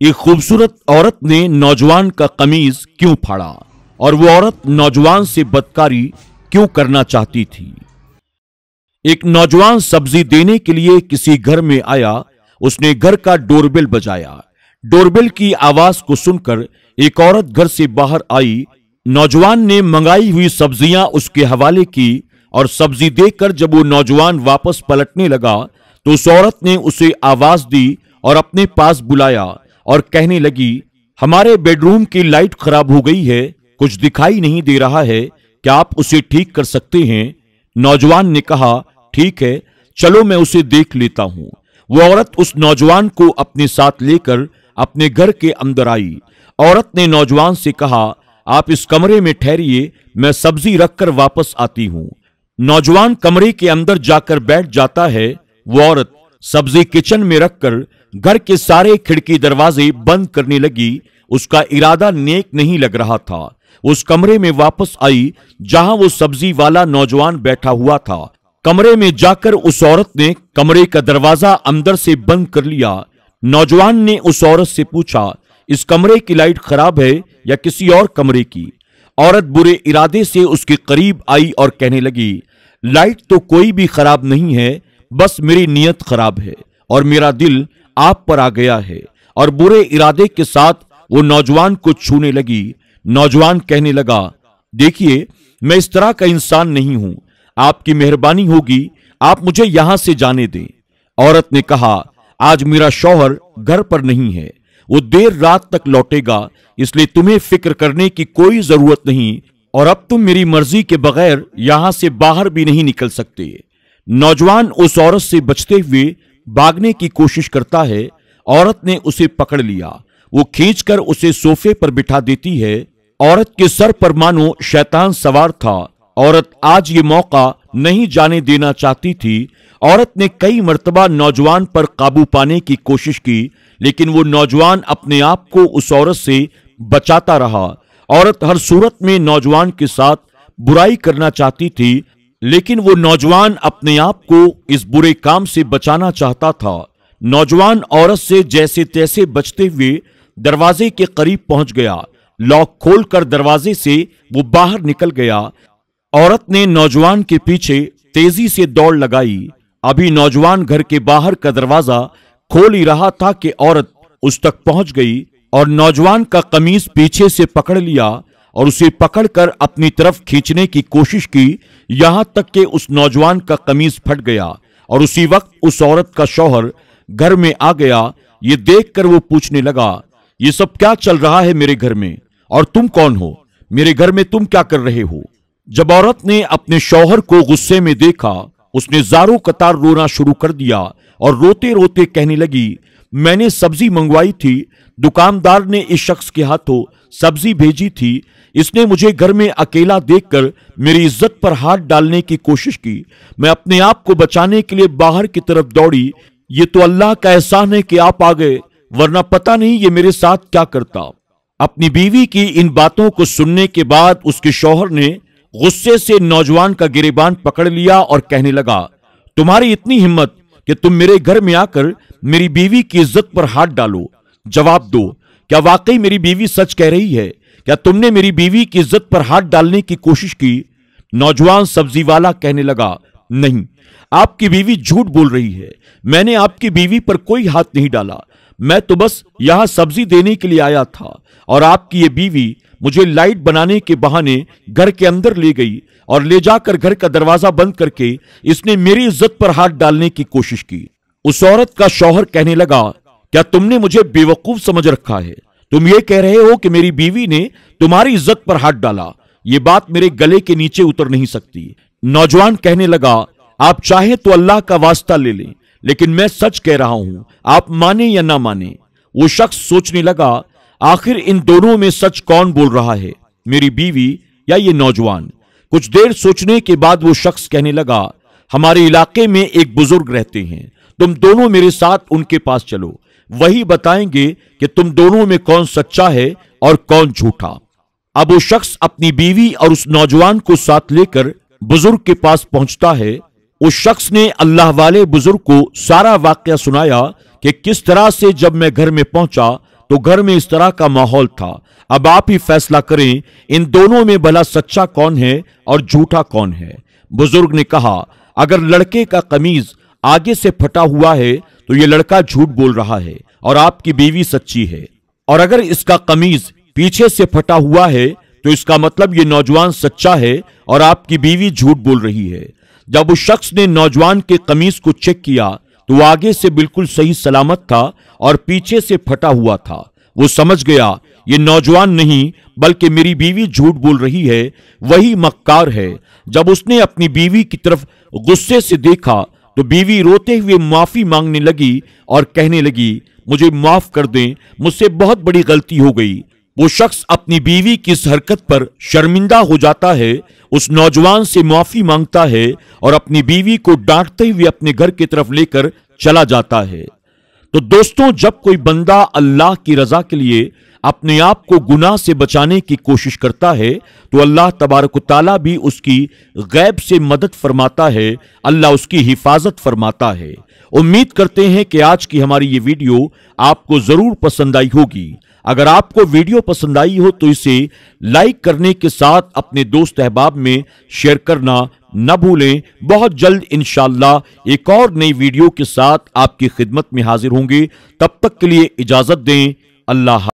एक खूबसूरत औरत ने नौजवान का कमीज क्यों फाड़ा और वो औरत नौजवान से बदकारी क्यों करना चाहती थी। एक नौजवान सब्जी देने के लिए किसी घर में आया। उसने घर का डोरबेल बजाया। डोरबेल की आवाज को सुनकर एक औरत घर से बाहर आई। नौजवान ने मंगाई हुई सब्जियां उसके हवाले की और सब्जी देकर जब वो नौजवान वापस पलटने लगा तो उस औरत ने उसे आवाज दी और अपने पास बुलाया और कहने लगी, हमारे बेडरूम की लाइट खराब हो गई है, कुछ दिखाई नहीं दे रहा है, क्या आप उसे ठीक कर सकते हैं? नौजवान ने कहा, ठीक है, चलो मैं उसे देख लेता हूं। वो औरत उस नौजवान को अपने साथ लेकर अपने घर के अंदर आई। औरत ने नौजवान से कहा, आप इस कमरे में ठहरिए, मैं सब्जी रखकर वापस आती हूं। नौजवान कमरे के अंदर जाकर बैठ जाता है। वो औरत सब्जी किचन में रखकर घर के सारे खिड़की दरवाजे बंद करने लगी। उसका इरादा नेक नहीं लग रहा था। उस कमरे में वापस आई जहां वो सब्जी वाला नौजवान बैठा हुआ था। कमरे में जाकर उस औरत ने कमरे का दरवाजा अंदर से बंद कर लिया। नौजवान ने उस औरत से पूछा, इस कमरे की लाइट खराब है या किसी और कमरे की? औरत बुरे इरादे से उसके करीब आई और कहने लगी, लाइट तो कोई भी खराब नहीं है, बस मेरी नीयत खराब है और मेरा दिल आप पर आ गया है। और बुरे इरादे के साथ वो नौजवान को छूने लगी। नौजवान कहने लगा, देखिए, मैं इस तरह का इंसान नहीं हूं, आपकी मेहरबानी होगी, आप मुझे यहां से जाने दें। औरत ने कहा, आज मेरा शौहर घर पर नहीं है, वो देर रात तक लौटेगा, इसलिए तुम्हें फिक्र करने की कोई जरूरत नहीं और अब तुम मेरी मर्जी के बगैर यहां से बाहर भी नहीं निकल सकते। नौजवान उस औरत से बचते हुए भागने की कोशिश करता है। औरत ने उसे पकड़ लिया। वो खींचकर उसे सोफे पर बिठा देती है। औरत के सर पर मानो शैतान सवार था। औरत आज ये मौका नहीं जाने देना चाहती थी। औरत ने कई मर्तबा नौजवान पर काबू पाने की कोशिश की, लेकिन वो नौजवान अपने आप को उस औरत से बचाता रहा। औरत हर सूरत में नौजवान के साथ बुराई करना चाहती थी, लेकिन वो नौजवान अपने आप को इस बुरे काम से बचाना चाहता था। नौजवान औरत से जैसे तैसे बचते हुए दरवाजे के करीब पहुंच गया। लॉक खोलकर दरवाजे से वो बाहर निकल गया। औरत ने नौजवान के पीछे तेजी से दौड़ लगाई। अभी नौजवान घर के बाहर का दरवाजा खोल ही रहा था कि औरत उस तक पहुंच गई और नौजवान का कमीज पीछे से पकड़ लिया और उसे पकड़कर अपनी तरफ खींचने की कोशिश की, यहां तक कि उस नौजवान का कमीज फट गया और उसी वक्त उस औरत का शौहर घर में आ गया। ये देखकर वो पूछने लगा, ये सब क्या चल रहा है मेरे घर में, और तुम कौन हो? मेरे घर में तुम क्या कर रहे हो? जब औरत ने अपने शौहर को गुस्से में देखा, उसने जारो कतार रोना शुरू कर दिया और रोते रोते कहने लगी, मैंने सब्जी मंगवाई थी, दुकानदार ने इस शख्स के हाथों सब्जी भेजी थी, इसने मुझे घर में अकेला देखकर मेरी इज्जत पर हाथ डालने की कोशिश की। मैं अपने आप को बचाने के लिए बाहर की तरफ दौड़ी। ये तो अल्लाह का एहसान है कि आप आ गए, वरना पता नहीं ये मेरे साथ क्या करता। अपनी बीवी की इन बातों को सुनने के बाद उसके शौहर ने गुस्से से नौजवान का गिरेबान पकड़ लिया और कहने लगा, तुम्हारी इतनी हिम्मत कि तुम मेरे घर में आकर मेरी बीवी की इज्जत पर हाथ डालो। जवाब दो, क्या वाकई मेरी बीवी सच कह रही है? क्या तुमने मेरी बीवी की इज्जत पर हाथ डालने की कोशिश की? नौजवान सब्जी वाला कहने लगा, नहीं, आपकी बीवी झूठ बोल रही है, मैंने आपकी बीवी पर कोई हाथ नहीं डाला, मैं तो बस यहां सब्जी देने के लिए आया था और आपकी ये बीवी मुझे लाइट बनाने के बहाने घर के अंदर ले गई और ले जाकर घर का दरवाजा बंद करके इसने मेरी इज्जत पर हाथ डालने की कोशिश की। उस औरत का शौहर कहने लगा, क्या तुमने मुझे बेवकूफ समझ रखा है? तुम ये कह रहे हो कि मेरी बीवी ने तुम्हारी इज्जत पर हाथ डाला? ये बात मेरे गले के नीचे उतर नहीं सकती। नौजवान कहने लगा, आप चाहे तो अल्लाह का वास्ता ले लें, लेकिन मैं सच कह रहा हूं, आप माने या ना माने। वो शख्स सोचने लगा, आखिर इन दोनों में सच कौन बोल रहा है, मेरी बीवी या ये नौजवान? कुछ देर सोचने के बाद वो शख्स कहने लगा, हमारे इलाके में एक बुजुर्ग रहते हैं, तुम दोनों मेरे साथ उनके पास चलो, वही बताएंगे कि तुम दोनों में कौन सच्चा है और कौन झूठा। अब वो शख्स अपनी बीवी और उस नौजवान को साथ लेकर बुजुर्ग के पास पहुंचता है। उस शख्स ने अल्लाह वाले बुजुर्ग को सारा वाकया सुनाया कि किस तरह से जब मैं घर में पहुंचा तो घर में इस तरह का माहौल था। अब आप ही फैसला करें, इन दोनों में भला सच्चा कौन है और झूठा कौन है। बुजुर्ग ने कहा, अगर लड़के का कमीज आगे से फटा हुआ है तो यह लड़का झूठ बोल रहा है और आपकी बीवी सच्ची है, और अगर इसका कमीज पीछे से फटा हुआ है तो इसका मतलब यह नौजवान सच्चा है और आपकी बीवी झूठ बोल रही है। जब उस शख्स ने नौजवान के कमीज को चेक किया तो वो आगे से बिल्कुल सही सलामत था और पीछे से फटा हुआ था। वो समझ गया ये नौजवान नहीं बल्कि मेरी बीवी झूठ बोल रही है, वही मक्कार है। जब उसने अपनी बीवी की तरफ गुस्से से देखा तो बीवी रोते हुए माफी मांगने लगी और कहने लगी, मुझे माफ कर दें, मुझसे बहुत बड़ी गलती हो गई। वो शख्स अपनी बीवी की इस हरकत पर शर्मिंदा हो जाता है, उस नौजवान से माफी मांगता है और अपनी बीवी को डांटते हुए अपने घर की तरफ लेकर चला जाता है। तो दोस्तों, जब कोई बंदा अल्लाह की रजा के लिए अपने आप को गुनाह से बचाने की कोशिश करता है तो अल्लाह तबारक तआला भी उसकी गैब से मदद फरमाता है, अल्लाह उसकी हिफाजत फरमाता है। उम्मीद करते हैं कि आज की हमारी ये वीडियो आपको जरूर पसंद आई होगी। अगर आपको वीडियो पसंद आई हो तो इसे लाइक करने के साथ अपने दोस्त अहबाब में शेयर करना न भूलें। बहुत जल्द इंशाअल्लाह एक और नई वीडियो के साथ आपकी खिदमत में हाजिर होंगे। तब तक के लिए इजाजत दें। अल्लाह।